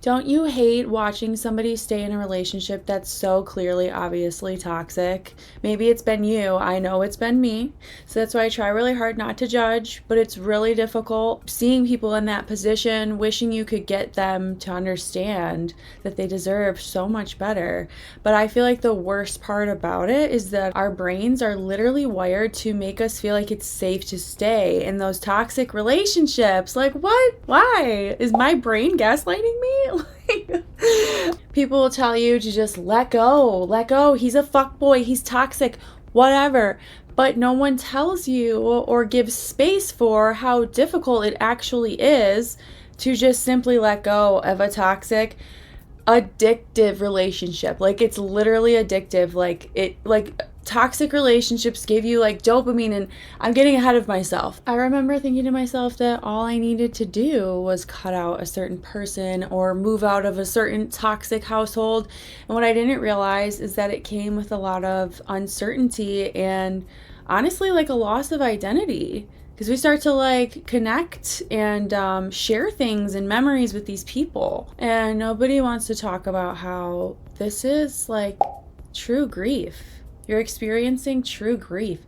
Don't you hate watching somebody stay in a relationship that's so clearly, obviously toxic? Maybe it's been you. I know it's been me. So that's why I try really hard not to judge, but it's really difficult seeing people in that position, wishing you could get them to understand that they deserve so much better. But I feel like the worst part about it is that our brains are literally wired to make us feel like it's safe to stay in those toxic relationships. Like, what? Why? Is my brain gaslighting me? People will tell you to just let go. He's a fuckboy, he's toxic, whatever. But no one tells you or gives space for how difficult it actually is to just simply let go of a toxic, addictive relationship. Like, it's literally addictive. Like toxic relationships give you like dopamine, and I'm getting ahead of myself. I remember thinking to myself that all I needed to do was cut out a certain person or move out of a certain toxic household. And what I didn't realize is that it came with a lot of uncertainty and honestly like a loss of identity, because we start to like connect and share things and memories with these people, and nobody wants to talk about how this is like true grief. You're experiencing true grief.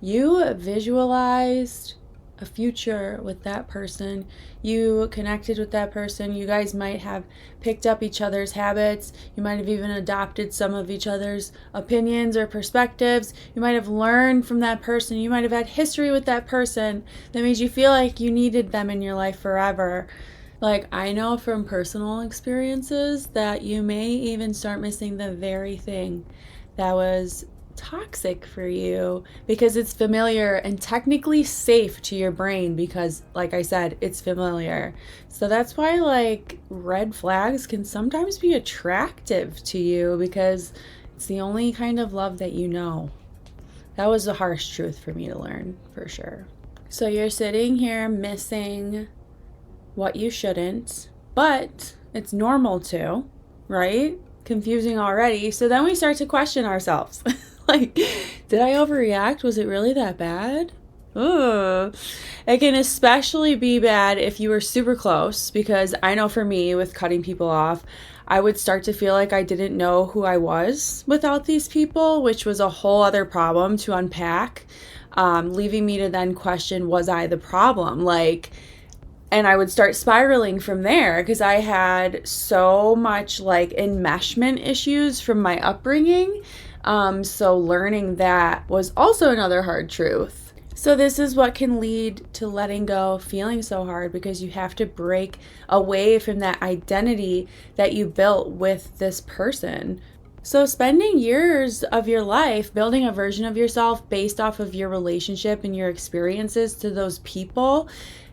You visualized a future with that person. You connected with that person. You guys might have picked up each other's habits. You might have even adopted some of each other's opinions or perspectives. You might have learned from that person. You might have had history with that person that made you feel like you needed them in your life forever. Like, I know from personal experiences that you may even start missing the very thing that was toxic for you because it's familiar and technically safe to your brain because, like I said, it's familiar. So that's why like red flags can sometimes be attractive to you because it's the only kind of love that you know. That was a harsh truth for me to learn, for sure. So you're sitting here missing what you shouldn't, but it's normal to, right? Confusing already. So then we start to question ourselves. Like, did I overreact? Was it really that bad? Ugh. It can especially be bad if you were super close, because I know for me, with cutting people off, I would start to feel like I didn't know who I was without these people, which was a whole other problem to unpack, leaving me to then question, was I the problem? And I would start spiraling from there because I had so much like enmeshment issues from my upbringing. So learning that was also another hard truth. So this is what can lead to letting go feeling so hard, because you have to break away from that identity that you built with this person. So spending years of your life building a version of yourself based off of your relationship and your experiences to those people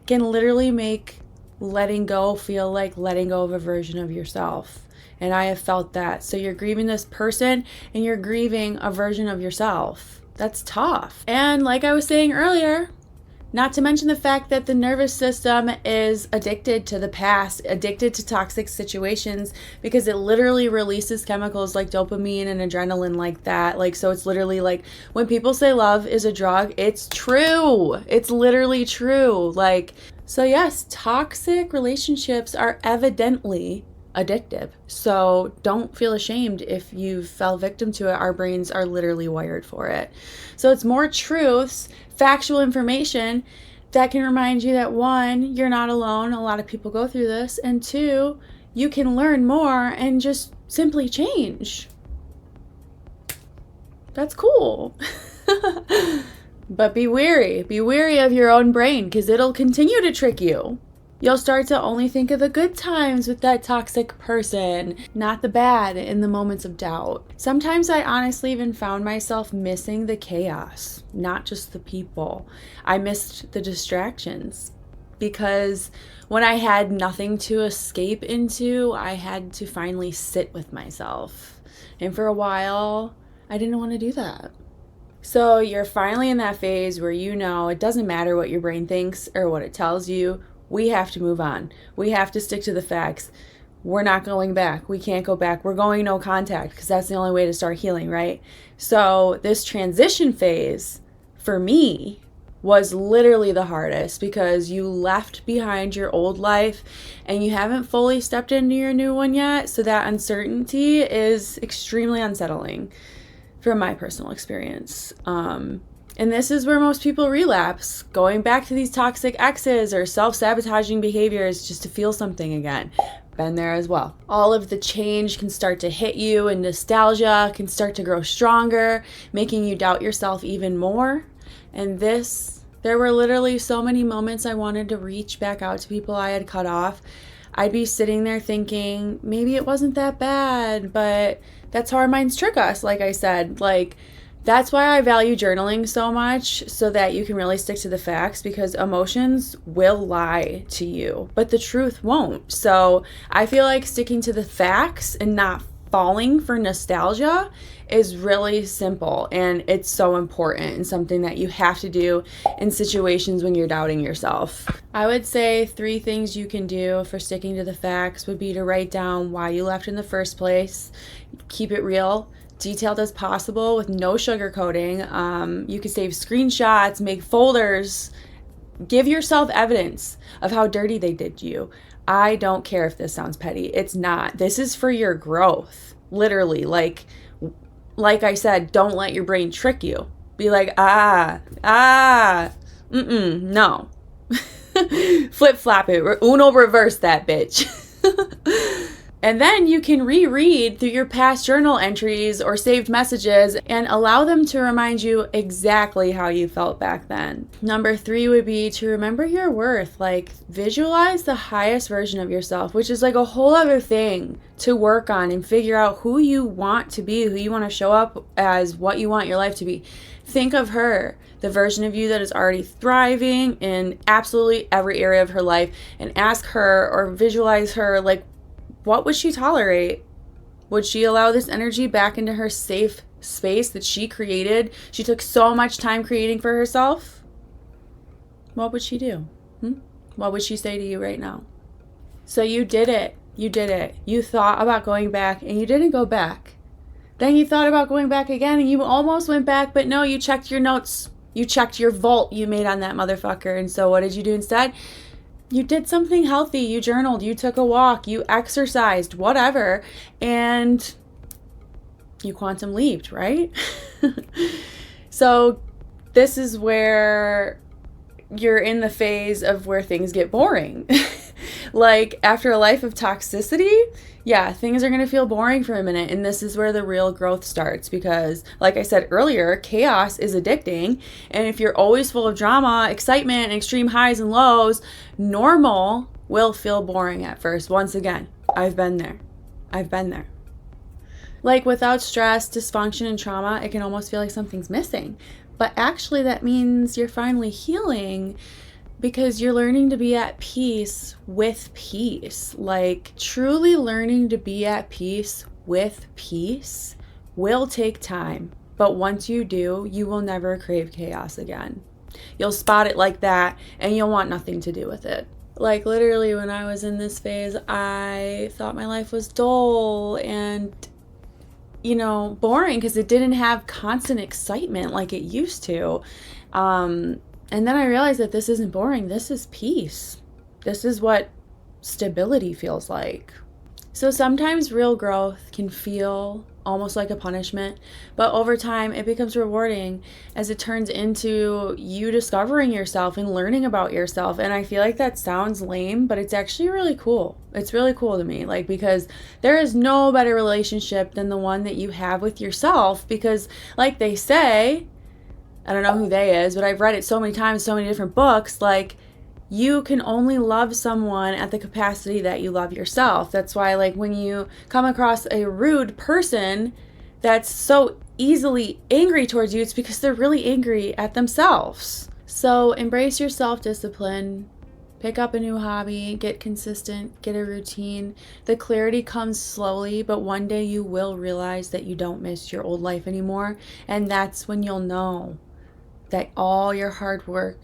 can literally make letting go feel like letting go of a version of yourself. And I have felt that. So you're grieving this person and you're grieving a version of yourself. That's tough. And like I was saying earlier, not to mention the fact that the nervous system is addicted to the past, addicted to toxic situations, because it literally releases chemicals like dopamine and adrenaline like that. Like, so it's literally like when people say love is a drug, it's true. It's literally true. Like, so yes, toxic relationships are evidently addictive. So don't feel ashamed if you fell victim to it. Our brains are literally wired for it. So it's more truths, factual information that can remind you that, one, you're not alone. A lot of people go through this. And two, you can learn more and just simply change. That's cool. But be wary of your own brain, because it'll continue to trick you. You'll start to only think of the good times with that toxic person, not the bad in the moments of doubt. Sometimes I honestly even found myself missing the chaos, not just the people. I missed the distractions, because when I had nothing to escape into, I had to finally sit with myself. And for a while, I didn't want to do that. So you're finally in that phase where you know it doesn't matter what your brain thinks or what it tells you. We have to move on. We have to stick to the facts. We're not going back. We can't go back. We're going no contact, because that's the only way to start healing, right? So this transition phase for me was literally the hardest, because you left behind your old life and you haven't fully stepped into your new one yet. So that uncertainty is extremely unsettling from my personal experience. And this is where most people relapse, going back to these toxic exes or self-sabotaging behaviors just to feel something again. Been there as well. All of the change can start to hit you, and nostalgia can start to grow stronger, making you doubt yourself even more. And there were literally so many moments I wanted to reach back out to people I had cut off. I'd be sitting there thinking, maybe it wasn't that bad, but that's how our minds trick us, like I said. That's why I value journaling so much, so that you can really stick to the facts, because emotions will lie to you, but the truth won't. So I feel like sticking to the facts and not falling for nostalgia is really simple, and it's so important and something that you have to do in situations when you're doubting yourself. I would say 3 things you can do for sticking to the facts would be to write down why you left in the first place, keep it real, detailed as possible with no sugarcoating. You can save screenshots, make folders, give yourself evidence of how dirty they did you. I don't care if this sounds petty. It's not. This is for your growth. Literally, like I said, don't let your brain trick you. Be like, no. Flip-flop it. Uno reverse that bitch. And then you can reread through your past journal entries or saved messages and allow them to remind you exactly how you felt back then. Number 3 would be to remember your worth. Visualize the highest version of yourself, which is a whole other thing to work on, and figure out who you want to be, who you want to show up as, what you want your life to be. Think of her, the version of you that is already thriving in absolutely every area of her life, and ask her or visualize her, what would she tolerate? Would she allow this energy back into her safe space that she created? She took so much time creating for herself. What would she do? What would she say to you right now? So you did it. You did it. You thought about going back and you didn't go back. Then you thought about going back again and you almost went back, but no, you checked your notes. You checked your vault you made on that motherfucker. And so what did you do instead? You did something healthy. You journaled, you took a walk, you exercised, whatever, and you quantum leaped, right? So this is where you're in the phase of where things get boring. After a life of toxicity, yeah, things are going to feel boring for a minute. And this is where the real growth starts, because like I said earlier, chaos is addicting. And if you're always full of drama, excitement, and extreme highs and lows, normal will feel boring at first. Once again, I've been there. Without stress, dysfunction, and trauma, it can almost feel like something's missing. But actually that means you're finally healing, because you're learning to be at peace with peace. Truly learning to be at peace with peace will take time. But once you do, you will never crave chaos again. You'll spot it like that, and you'll want nothing to do with it. Literally, when I was in this phase, I thought my life was dull and boring, because it didn't have constant excitement like it used to. And then I realized that this isn't boring. This is peace. This is what stability feels like. So sometimes real growth can feel almost like a punishment, but over time it becomes rewarding, as it turns into you discovering yourself and learning about yourself. And I feel like that sounds lame, but it's actually really cool. It's really cool to me, because there is no better relationship than the one that you have with yourself, because like they say, I don't know who they is, but I've read it so many times, so many different books, you can only love someone at the capacity that you love yourself. That's why, when you come across a rude person that's so easily angry towards you, it's because they're really angry at themselves. So embrace your self-discipline, pick up a new hobby, get consistent, get a routine. The clarity comes slowly, but one day you will realize that you don't miss your old life anymore. And that's when you'll know that all your hard work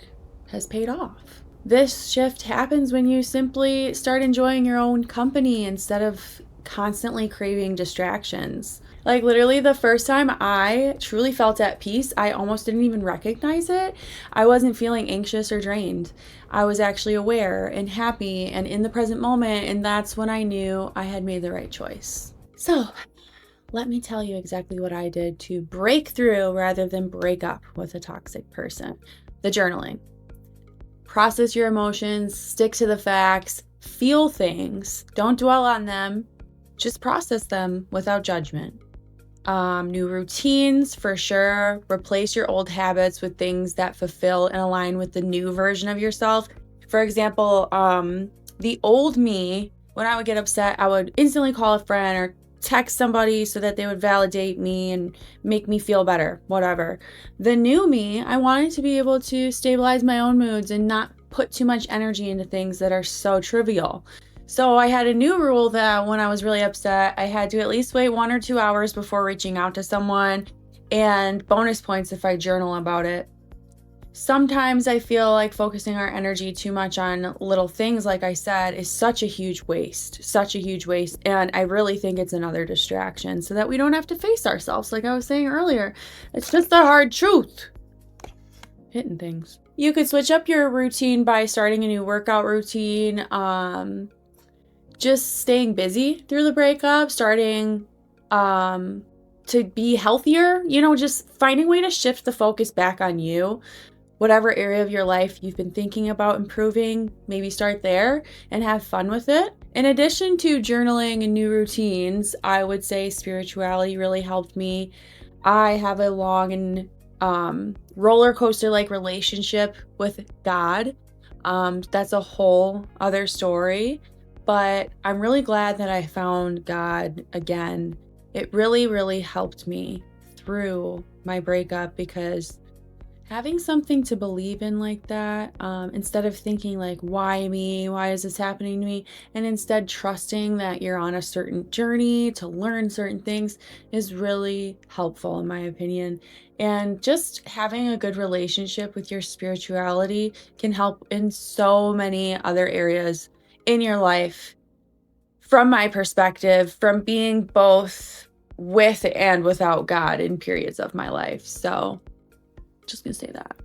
has paid off. This shift happens when you simply start enjoying your own company instead of constantly craving distractions. Like literally the first time I truly felt at peace, I almost didn't even recognize it. I wasn't feeling anxious or drained. I was actually aware and happy and in the present moment, and that's when I knew I had made the right choice. So, let me tell you exactly what I did to break through rather than break up with a toxic person. The journaling. Process your emotions, stick to the facts, feel things, don't dwell on them, just process them without judgment. New routines for sure. Replace your old habits with things that fulfill and align with the new version of yourself. For example, the old me, when I would get upset, I would instantly call a friend or text somebody so that they would validate me and make me feel better, whatever. The new me, I wanted to be able to stabilize my own moods and not put too much energy into things that are so trivial. So I had a new rule that when I was really upset, I had to at least wait 1 or 2 hours before reaching out to someone, and bonus points if I journal about it. Sometimes I feel like focusing our energy too much on little things, like I said, is such a huge waste, and I really think it's another distraction so that we don't have to face ourselves, like I was saying earlier. It's just the hard truth. Hitting things. You could switch up your routine by starting a new workout routine, just staying busy through the breakup, starting to be healthier, just finding a way to shift the focus back on you. Whatever area of your life you've been thinking about improving, maybe start there and have fun with it. In addition to journaling and new routines, I would say spirituality really helped me. I have a long and roller coaster like relationship with God. That's a whole other story. But I'm really glad that I found God again. It really, really helped me through my breakup, because having something to believe in like that, instead of thinking like, why me? Why is this happening to me? And instead trusting that you're on a certain journey to learn certain things is really helpful in my opinion. And just having a good relationship with your spirituality can help in so many other areas in your life, from my perspective, from being both with and without God in periods of my life. So just gonna say that.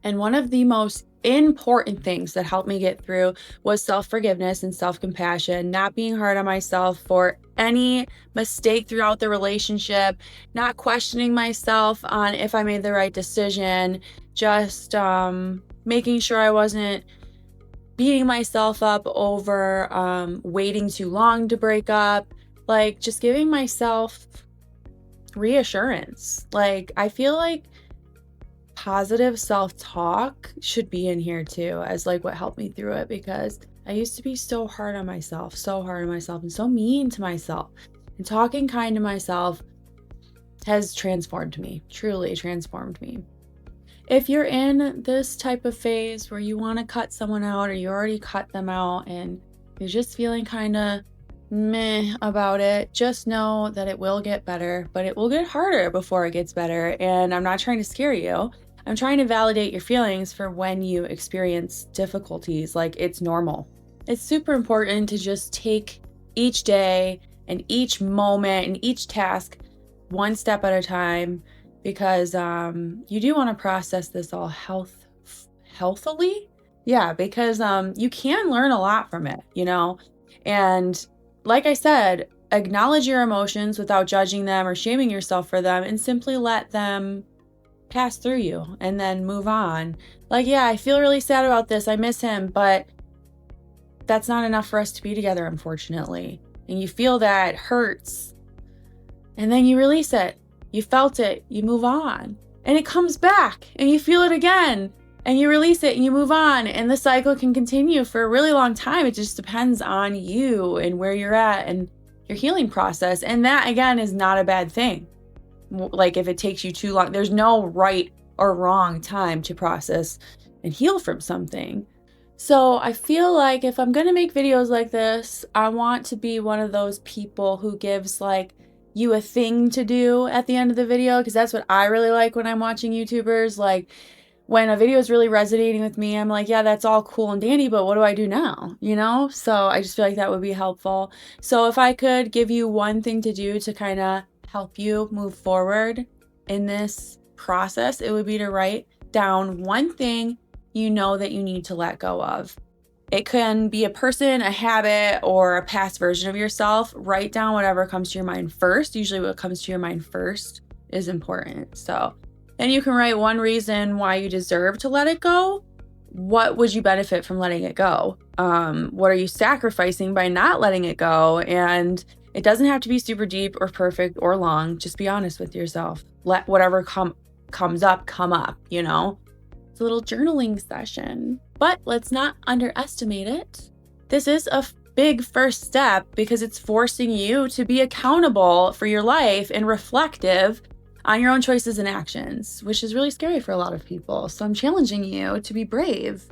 And one of the most important things that helped me get through was self-forgiveness and self-compassion, not being hard on myself for any mistake throughout the relationship, not questioning myself on if I made the right decision, just making sure I wasn't beating myself up over waiting too long to break up, like just giving myself reassurance. Like I feel like positive self-talk should be in here too, as like what helped me through it, because I used to be so hard on myself and so mean to myself. And talking kind to myself has transformed me, truly transformed me. If you're in this type of phase where you want to cut someone out, or you already cut them out and you're just feeling kind of meh about it, just know that it will get better, but it will get harder before it gets better. And I'm not trying to scare you. I'm trying to validate your feelings for when you experience difficulties. Like, it's normal. It's super important to just take each day and each moment and each task one step at a time, because you do want to process this all healthily. Yeah, because you can learn a lot from it, And like I said, acknowledge your emotions without judging them or shaming yourself for them, and simply let them pass through you and then move on. Like, yeah, I feel really sad about this. I miss him, but that's not enough for us to be together, unfortunately. And you feel that it hurts, and then you release it. You felt it, you move on, and it comes back and you feel it again and you release it and you move on. And the cycle can continue for a really long time. It just depends on you and where you're at and your healing process. And that, again, is not a bad thing. Like, if it takes you too long, there's no right or wrong time to process and heal from something. So I feel like if I'm going to make videos like this, I want to be one of those people who gives like you a thing to do at the end of the video, because that's what I really like when I'm watching YouTubers. Like, when a video is really resonating with me, I'm like, yeah, that's all cool and dandy, but what do I do now? You know? So I just feel like that would be helpful. So if I could give you one thing to do to kind of help you move forward in this process, it would be to write down one thing you know that you need to let go of. It can be a person, a habit, or a past version of yourself. Write down whatever comes to your mind first. Usually what comes to your mind first is important. So then you can write one reason why you deserve to let it go. What would you benefit from letting it go? What are you sacrificing by not letting it go? And it doesn't have to be super deep or perfect or long. Just be honest with yourself. Let whatever comes up, come up, you know? It's a little journaling session, but let's not underestimate it. This is a big first step because it's forcing you to be accountable for your life and reflective on your own choices and actions, which is really scary for a lot of people. So I'm challenging you to be brave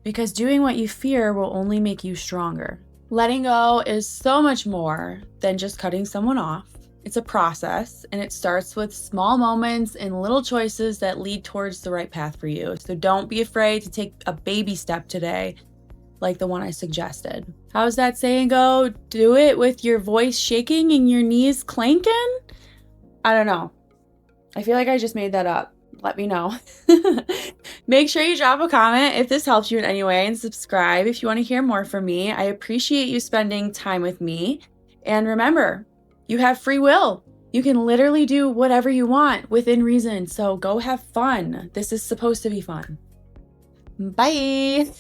because doing what you fear will only make you stronger. Letting go is so much more than just cutting someone off. It's a process, and it starts with small moments and little choices that lead towards the right path for you. So don't be afraid to take a baby step today, like the one I suggested. How's that saying go? Do it with your voice shaking and your knees clanking? I don't know. I feel like I just made that up. Let me know. Make sure you drop a comment if this helps you in any way, and subscribe if you want to hear more from me. I appreciate you spending time with me. And remember, you have free will. You can literally do whatever you want within reason. So go have fun. This is supposed to be fun. Bye.